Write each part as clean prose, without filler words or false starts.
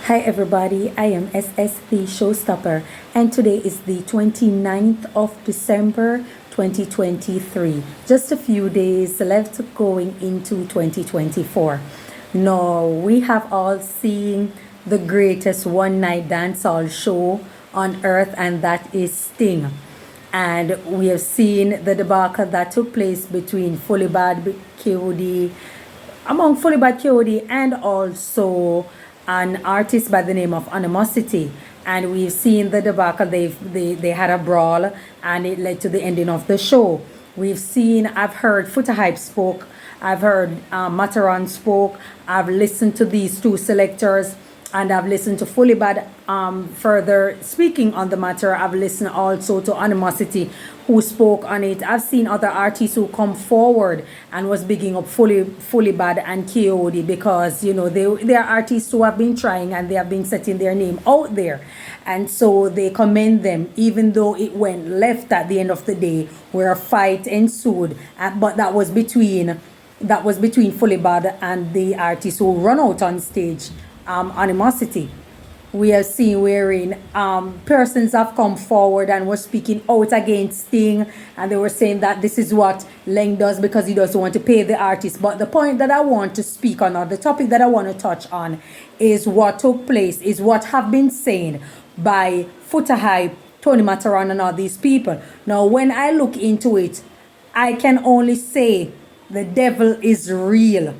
Hi everybody, I am SS the Showstopper and today is the 29th of December 2023. Just a few days left going into 2024. Now we have all seen the greatest one night dancehall show on earth, and that is Sting. And we have seen the debacle that took place between Fulibad Kyodi, among Fulibad Kyodi, and also an artist by the name of Honormosity. And we've seen the debacle. They had a brawl and it led to the ending of the show. I've heard Foota Hype spoke, I've heard Matterhorn spoke, I've listened to these two selectors, and I've listened to Fulibad further speaking on the matter. I've listened also to Honormosity, who spoke on it. I've seen other artists who come forward and was bigging up Fulibad and Kyodi, because they are artists who have been trying and they have been setting their name out there, and so they commend them, even though it went left at the end of the day where a fight ensued. But that was between Fulibad and the artist who run out on stage, Animosity. We have seen wherein persons have come forward and were speaking out against Sting, and they were saying that this is what Leng does because he doesn't want to pay the artist. But the point that I want to speak on, or the topic that I want to touch on, is what took place, is what have been saying by Foota Hype, Tony Matterhorn, and all these people. Now, when I look into it, I can only say the devil is real.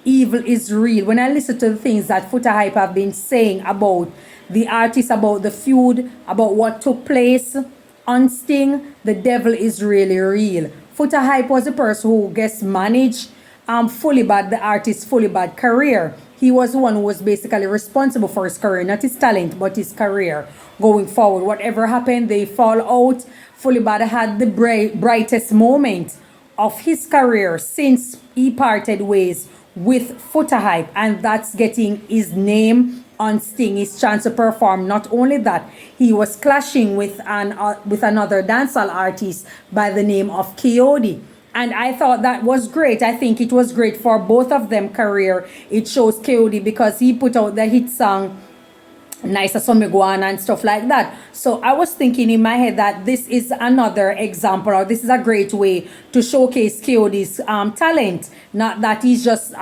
Evil is real. When I listen to the things that Foota Hype have been saying about the artist, about the feud, about what took place on Sting, the devil is really real. Foota Hype was the person who guest managed Fulibad, the artist Fulibad career. He was the one who was basically responsible for his career, not his talent, but his career going forward. Whatever happened, they fall out. Fulibad had the brightest moment of his career since he parted ways with Foota Hype, and that's getting his name on Sting, his chance to perform. Not only that, he was clashing with another dancehall artist by the name of Kyodi. And I thought that was great. I think it was great for both of them career. It shows Kyodi because he put out the hit song Nice Asomiguan and stuff like that. So I was thinking in my head that this is another example, or this is a great way to showcase Kyodi's talent. Not that he's just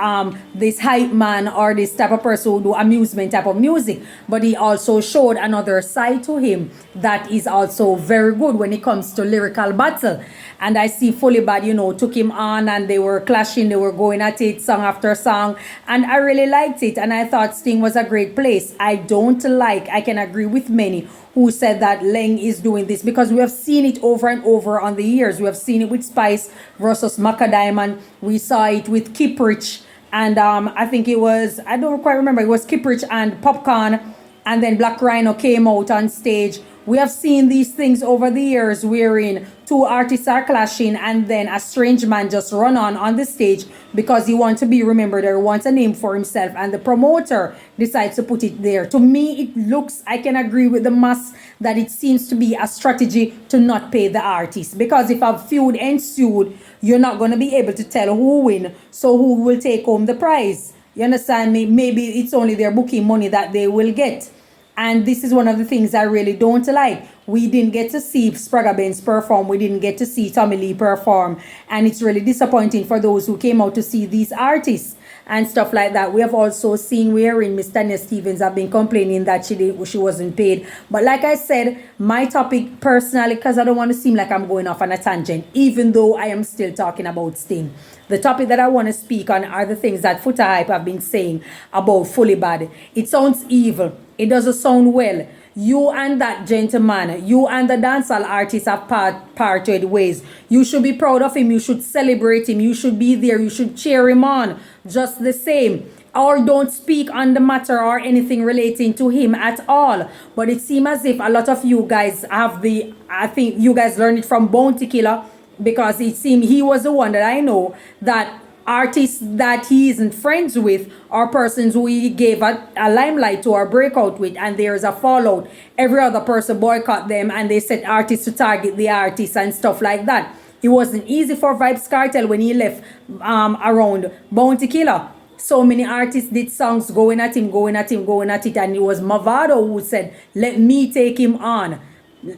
this hype man or this type of person who do amusement type of music, but he also showed another side to him that is also very good when it comes to lyrical battle. And I see Fulibad, took him on and they were clashing, they were going at it song after song, and I really liked it, and I thought Sting was a great place. I can agree with many who said that Leng is doing this because we have seen it over and over on the years. We have seen it with Spice versus Macadam, we saw it with Kiprich, and I think it was, I don't quite remember, it was Kiprich and Popcorn, and then Black Rhino came out on stage. We have seen these things over the years wherein two artists are clashing and then a strange man just run on the stage because he wants to be remembered or wants a name for himself, and the promoter decides to put it there. To me, it looks, I can agree with the mass that it seems to be a strategy to not pay the artist, because if a feud ensued, you're not going to be able to tell who win, so who will take home the prize. You understand me? Maybe it's only their booking money that they will get. And this is one of the things I really don't like. We didn't get to see Spragga Benz perform. We didn't get to see Tommy Lee perform. And it's really disappointing for those who came out to see these artists and stuff like that. We have also seen wherein Miss Tanya Stevens have been complaining that she wasn't paid. But like I said, my topic personally, because I don't want to seem like I'm going off on a tangent, even though I am still talking about Sting. The topic that I want to speak on are the things that Foota Hype have been saying about Fulibad. It sounds evil. It doesn't sound well. You and that gentleman, you and the dancehall artist have parted ways. You should be proud of him. You should celebrate him. You should be there. You should cheer him on just the same. Or don't speak on the matter or anything relating to him at all. But it seems as if a lot of you guys I think you guys learned it from Bounty Killer, because it seemed he was the one that I know that artists that he isn't friends with or persons who he gave a limelight to or breakout with, and there's a fallout. Every other person boycott them and they set artists to target the artists and stuff like that. It wasn't easy for Vybz Kartel when he left around Bounty Killer. So many artists did songs going at him, going at him, going at it, and it was Mavado who said, "Let me take him on.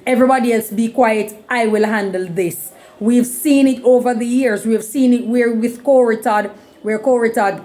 Everybody else be quiet. I will handle this." We've seen it over the years. We've seen it where with Coritad, where Coritad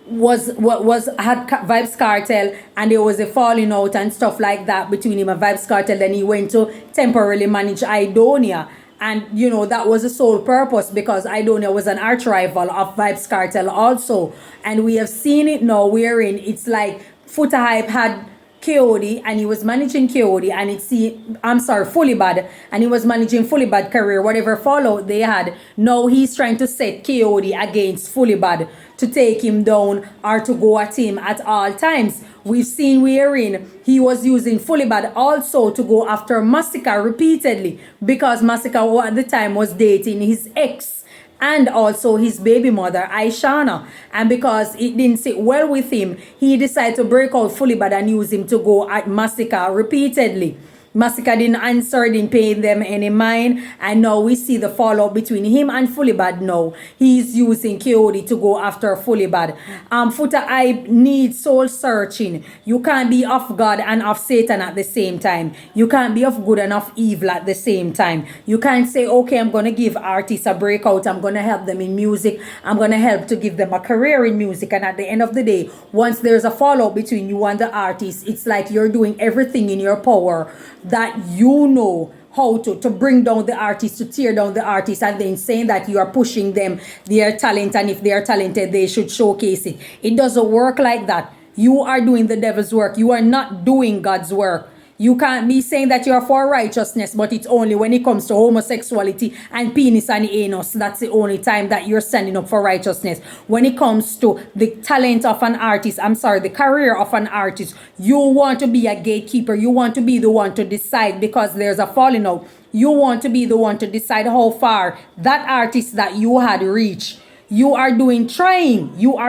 was what was had Vibes Cartel, and there was a falling out and stuff like that between him and Vibes Cartel. Then he went to temporarily manage Idonia, and you know that was the sole purpose because Idonia was an arch rival of Vibes Cartel also. And we have seen it now wherein it's like Foota Hype had Kyodi and he was managing Kyodi, and Fully Bad, and he was managing Fully Bad career, whatever fallout they had. Now he's trying to set Kyodi against Fully Bad to take him down or to go at him at all times. We've seen wherein he was using Fully Bad also to go after Massacre repeatedly because Massacre at the time was dating his ex and also his baby mother, Aishana. And because it didn't sit well with him, he decided to break out Fully Bad and use him to go at Massacre repeatedly. Massacre didn't answer, didn't pay them any mind, and now we see the fallout between him and Fully Bad now. He's using Kyodi to go after Fully Bad. Foota I need soul searching. You can't be of God and of Satan at the same time. You can't be of good and of evil at the same time. You can't say, okay, I'm going to give artists a breakout. I'm going to help them in music. I'm going to help to give them a career in music. And at the end of the day, once there's a fallout between you and the artist, it's like you're doing everything in your power that you know how to bring down the artist, to tear down the artist, and then saying that you are pushing them, their talent, and if they are talented, they should showcase it. It doesn't work like that. You are doing the devil's work. You are not doing God's work. You can't be saying that you're for righteousness, but it's only when it comes to homosexuality and penis and anus. That's the only time that you're standing up for righteousness. When it comes to the talent of an artist, the career of an artist, you want to be a gatekeeper. You want to be the one to decide because there's a falling out. You want to be the one to decide how far that artist that you had reached. You are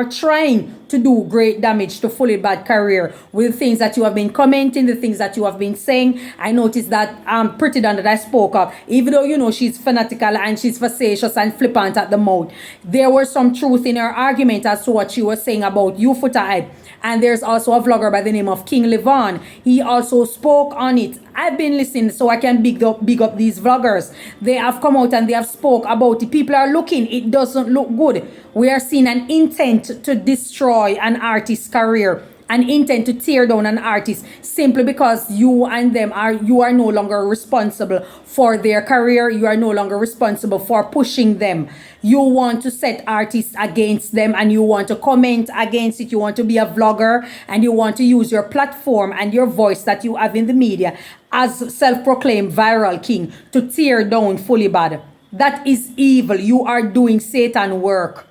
trying to do great damage to Fully Bad career with the things that you have been commenting, the things that you have been saying. I noticed that Pretty Don that I spoke of, even though you know she's fanatical and she's facetious and flippant at the mouth, there was some truth in her argument as to what she was saying about you, Foota Hype. And there's also a vlogger by the name of King Levon. He also spoke on it. I've been listening so I can big up these vloggers. They have come out and they have spoke about it. People are looking. It doesn't look good. We are seeing an intent to destroy an artist's career, an intent to tear down an artist simply because you are no longer responsible for their career. You are no longer responsible for pushing them. You want to set artists against them and you want to comment against it. You want to be a vlogger and you want to use your platform and your voice that you have in the media as self-proclaimed viral king to tear down Fully Bad. That is evil. You are doing Satan work.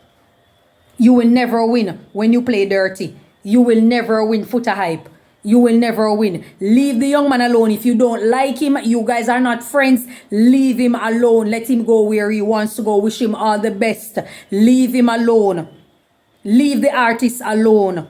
You will never win when you play dirty. You will never win, Foota Hype. You will never win. Leave the young man alone. If you don't like him, you guys are not friends, leave him alone. Let him go where he wants to go. Wish him all the best. Leave him alone. Leave the artist alone.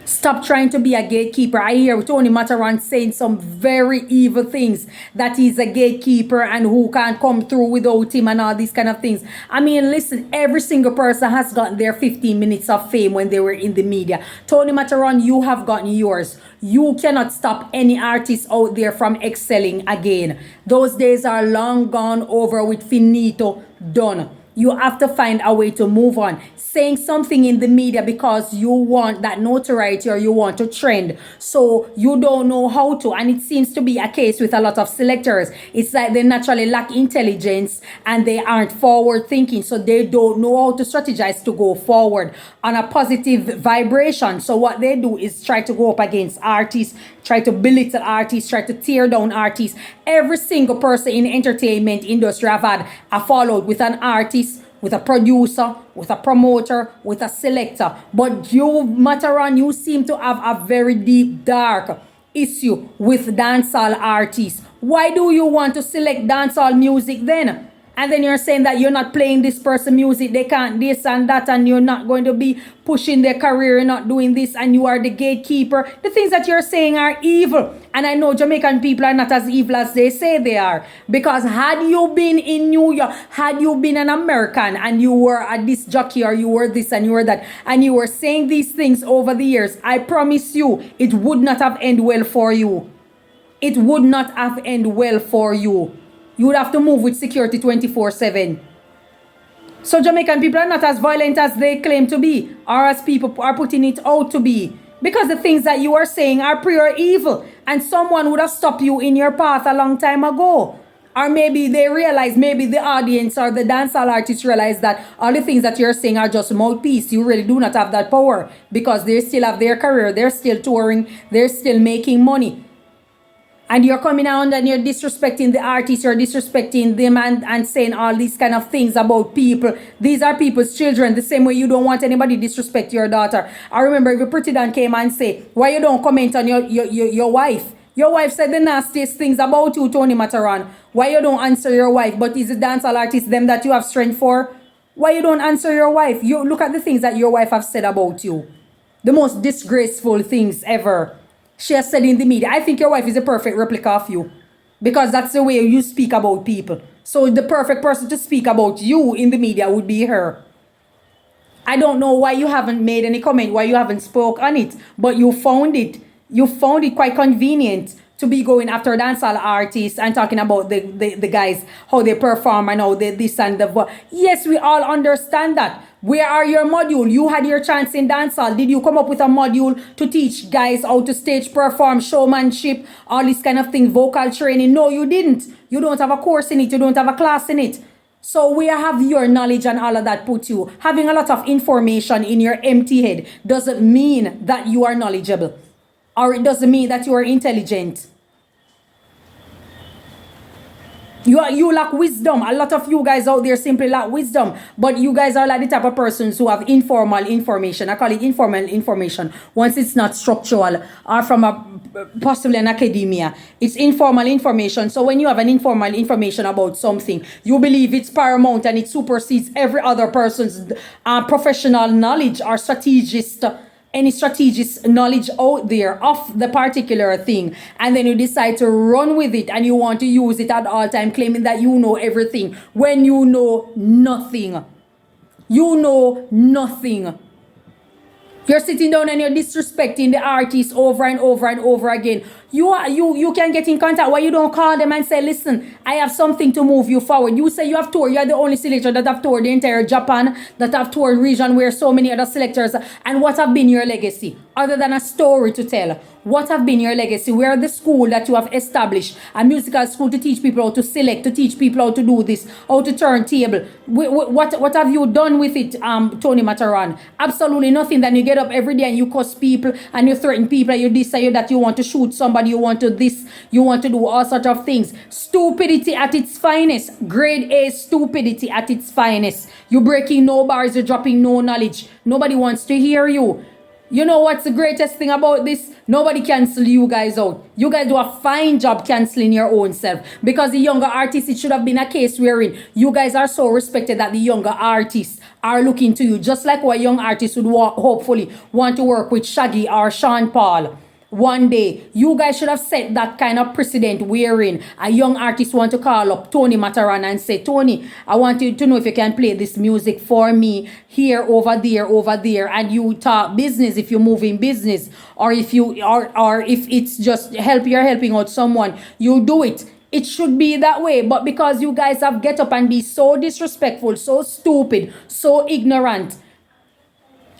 Stop trying to be a gatekeeper. I hear Tony Matterhorn saying some very evil things, that he's a gatekeeper and who can't come through without him and all these kind of things. I mean, listen, every single person has gotten their 15 minutes of fame when they were in the media. Tony Matterhorn, you have gotten yours. You cannot stop any artist out there from excelling again. Those days are long gone over with, finito, done. You have to find a way to move on. Saying something in the media because you want that notoriety or you want to trend, so you don't know how to. And it seems to be a case with a lot of selectors. It's like they naturally lack intelligence and they aren't forward thinking, so they don't know how to strategize to go forward on a positive vibration. So what they do is try to go up against artists, try to belittle artists, try to tear down artists. Every single person in the entertainment industry have had a fallout with an artist, with a producer, with a promoter, with a selector. But you, Matterhorn, you seem to have a very deep, dark issue with dancehall artists. Why do you want to select dancehall music then? And then you're saying that you're not playing this person music, they can't this and that, and you're not going to be pushing their career, you're not doing this, and you are the gatekeeper. The things that you're saying are evil. And I know Jamaican people are not as evil as they say they are. Because had you been in New York, had you been an American, and you were a disc jockey, or you were this and you were that, and you were saying these things over the years, I promise you, it would not have ended well for you. It would not have ended well for you. You would have to move with security 24/7. So Jamaican people are not as violent as they claim to be, or as people are putting it out to be. Because the things that you are saying are pure evil, and someone would have stopped you in your path a long time ago. Or maybe they realize, maybe the audience or the dancehall artists realize that all the things that you're saying are just mouthpiece. You really do not have that power, because they still have their career, they're still touring, they're still making money. And you're coming out and you're disrespecting the artists, you're disrespecting them, and saying all these kind of things about people. These are people's children, the same way you don't want anybody disrespect your daughter. I remember if a pretty Dan came and say, why you don't comment on your wife? Your wife said the nastiest things about you, Tony Matterhorn. Why you don't answer your wife? But is the dancehall artist them that you have strength for? Why you don't answer your wife? You look at the things that your wife have said about you. The most disgraceful things ever. She has said in the media. I think your wife is a perfect replica of you, because that's the way you speak about people. So the perfect person to speak about you in the media would be her. I don't know why you haven't made any comment, why you haven't spoke on it, but you found it quite convenient to be going after dancehall artists and talking about the guys, how they perform and how they this and the. Yes, we all understand that. Where are your module? You had your chance in dancehall. Did you come up with a module to teach guys how to stage perform, showmanship, all these kind of things, vocal training? No, you didn't. You don't have a course in it. You don't have a class in it. So where have your knowledge and all of that put you? Having a lot of information in your empty head doesn't mean that you are knowledgeable, or it doesn't mean that you are intelligent. You lack wisdom. A lot of you guys out there simply lack wisdom. But you guys are like the type of persons who have informal information. I call it informal information. Once it's not structural or from possibly an academia, it's informal information. So when you have an informal information about something, you believe it's paramount and it supersedes every other person's professional knowledge or any strategist knowledge out there of the particular thing, and then you decide to run with it and you want to use it at all time, claiming that you know everything when you know nothing. You know nothing. You're sitting down and you're disrespecting the artist over and over and over again. You can get in contact. Why you don't call them and say, listen, I have something to move you forward. You say you have toured. You're the only selector that have toured the entire Japan, that have toured region where so many other selectors. And what have been your legacy? Other than a story to tell. What have been your legacy? Where the school that you have established, a musical school to teach people how to select, to teach people how to do this, how to turn table. What have you done with it, Tony Matterhorn? Absolutely nothing. Then you get up every day and you cuss people and you threaten people and you decide that you want to shoot somebody, you want to this, you want to do all sorts of things. Stupidity at its finest. Grade A stupidity at its finest. You're breaking no bars, you're dropping no knowledge. Nobody wants to hear you. You know what's the greatest thing about this? Nobody cancel you guys out. You guys do a fine job canceling your own self. Because the younger artists, it should have been a case wherein you guys are so respected that the younger artists are looking to you. Just like what young artists would hopefully want to work with Shaggy or Sean Paul. One day, you guys should have set that kind of precedent wherein a young artist want to call up Tony Matterhorn and say, Tony, I want you to know if you can play this music for me here, over there, and you talk business if you move in business, or if you or if it's just you're helping out someone, you do it. It should be that way, but because you guys have get up and be so disrespectful, so stupid, so ignorant,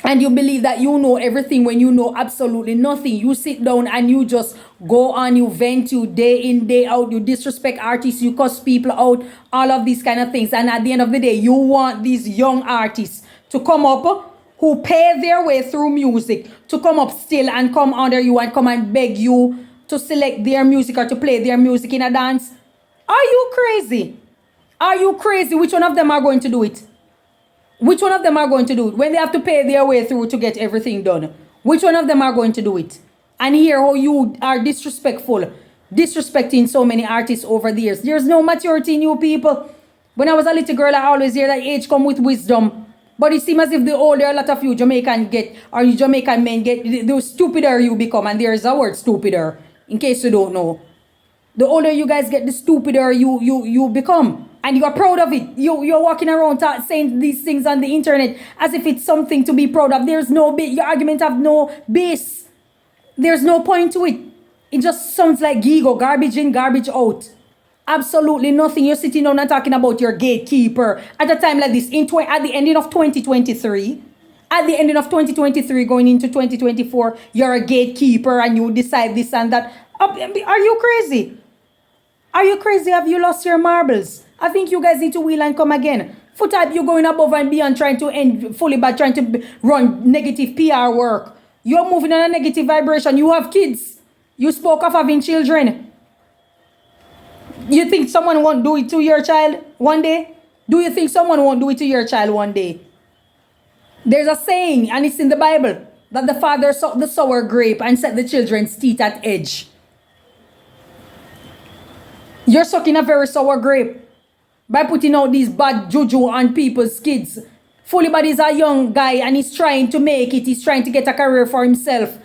and you believe that you know everything when you know absolutely nothing. You sit down and you just go on, you vent, you day in, day out, you disrespect artists, you cuss people out, all of these kind of things. And at the end of the day, you want these young artists to come up who pay their way through music, to come up still and come under you and come and beg you to select their music or to play their music in a dance. Are you crazy? Are you crazy? Which one of them are going to do it? Which one of them are going to do it when they have to pay their way through to get everything done? Which one of them are going to do it? And hear how you are disrespectful, disrespecting so many artists over the years. There's no maturity in you people. When I was a little girl, I always hear that age come with wisdom. But it seems as if the older a lot of you Jamaican get, or you Jamaican men get, the stupider you become. And there's a word, stupider, in case you don't know. The older you guys get, the stupider you become. And you are proud of it. You're walking around saying these things on the internet as if it's something to be proud of. There's no base. Your argument have no base. There's no point to it. It just sounds like gigo, garbage in, garbage out. Absolutely nothing. You're sitting down and talking about your gatekeeper at a time like this, at the ending of 2023. At the ending of 2023, going into 2024, you're a gatekeeper and you decide this and that. Are you crazy? Are you crazy? Have you lost your marbles? I think you guys need to wheel and come again. Foota, you're going above and beyond, trying to end fully bad, trying to run negative PR work. You're moving on a negative vibration. You have kids. You spoke of having children. You think someone won't do it to your child one day? Do you think someone won't do it to your child one day? There's a saying, and it's in the Bible, that the father sucked the sour grape and set the children's teeth at edge. You're sucking a very sour grape by putting out these bad juju on people's kids. Fully is a young guy and he's trying to make it. He's trying to get a career for himself.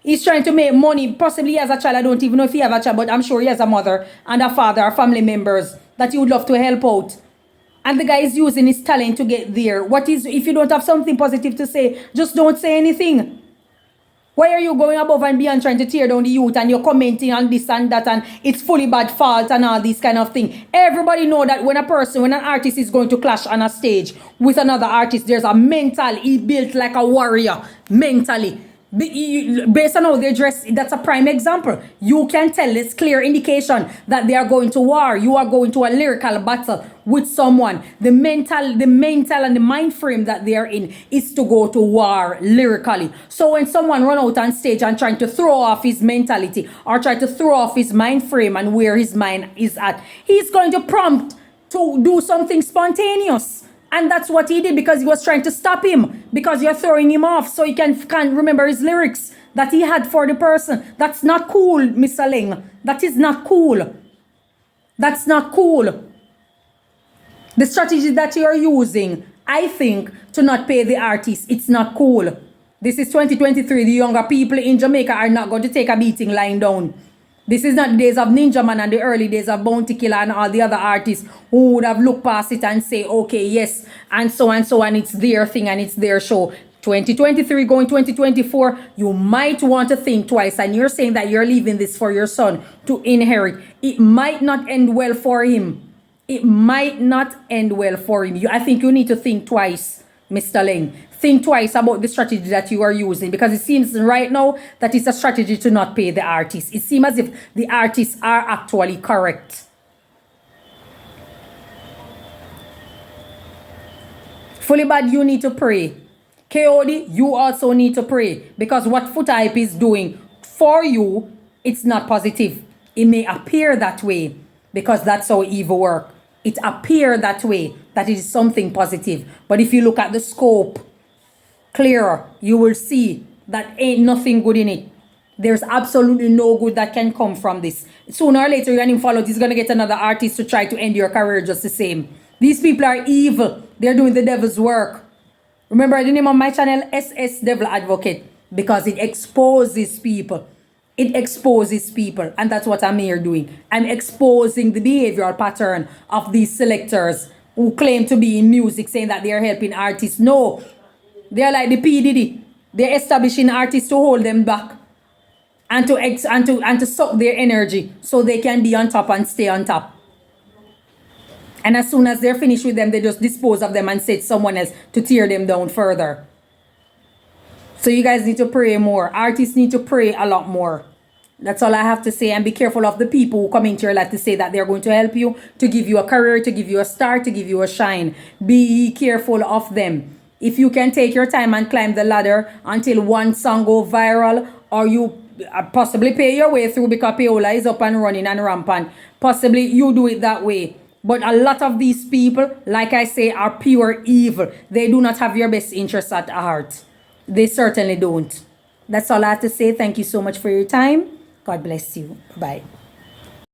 He's trying to make money. Possibly he has a child. I don't even know if he has a child, but I'm sure he has a mother and a father or family members that he would love to help out. And the guy is using his talent to get there. If you don't have something positive to say, just don't say anything. Why are you going above and beyond trying to tear down the youth and you're commenting on this and that and it's fully bad fault and all these kind of thing? Everybody know that when an artist is going to clash on a stage with another artist, there's a he built like a warrior mentally. Based on how they dress, that's a prime example. You can tell, it's clear indication that they are going to war. You are going to a lyrical battle with someone. The mental and the mind frame that they are in is to go to war lyrically. So when someone run out on stage and trying to throw off his mentality or try to throw off his mind frame and where his mind is at, he's going to prompt to do something spontaneous. And that's what he did, because he was trying to stop him, because you're throwing him off so he can't remember his lyrics that he had for the person. That's not cool, Mr. Ling. That is not cool. That's not cool. The strategy that you're using, I think, to not pay the artist, it's not cool. This is 2023. The younger people in Jamaica are not going to take a beating lying down. This is not the days of Ninja Man and the early days of Bounty Killer and all the other artists who would have looked past it and say, okay, yes, and so and it's their thing and it's their show. 2023 going 2024, you might want to think twice. And you're saying that you're leaving this for your son to inherit. It might not end well for him. It might not end well for him. I think you need to think twice, Mr. Ling. Think twice about the strategy that you are using, because it seems right now that it's a strategy to not pay the artists. It seems as if the artists are actually correct. Fully bad, you need to pray. Kyodi, you also need to pray, because what Foota Hype is doing for you, it's not positive. It may appear that way because that's how evil works. It appears that way, that it is something positive. But if you look at the scope clearer, you will see that ain't nothing good in it. There's absolutely no good that can come from this. Sooner or later, you're going to follow. He's going to get another artist to try to end your career just the same. These people are evil. They're doing the devil's work. Remember the name of my channel, SS Devil Advocate, because it exposes people. It exposes people, and that's what I'm here doing. I'm exposing the behavioral pattern of these selectors who claim to be in music, saying that they're helping artists. No. They're like the P. Diddy. They're establishing artists to hold them back and to suck their energy so they can be on top and stay on top. And as soon as they're finished with them, they just dispose of them and set someone else to tear them down further. So you guys need to pray more. Artists need to pray a lot more. That's all I have to say. And be careful of the people who come into your life to say that they're going to help you, to give you a career, to give you a star, to give you a shine. Be careful of them. If you can take your time and climb the ladder until one song go viral, or you possibly pay your way through because payola is up and running and rampant, possibly you do it that way. But a lot of these people, like I say, are pure evil. They do not have your best interests at heart. They certainly don't. That's all I have to say. Thank you so much for your time. God bless you. Bye.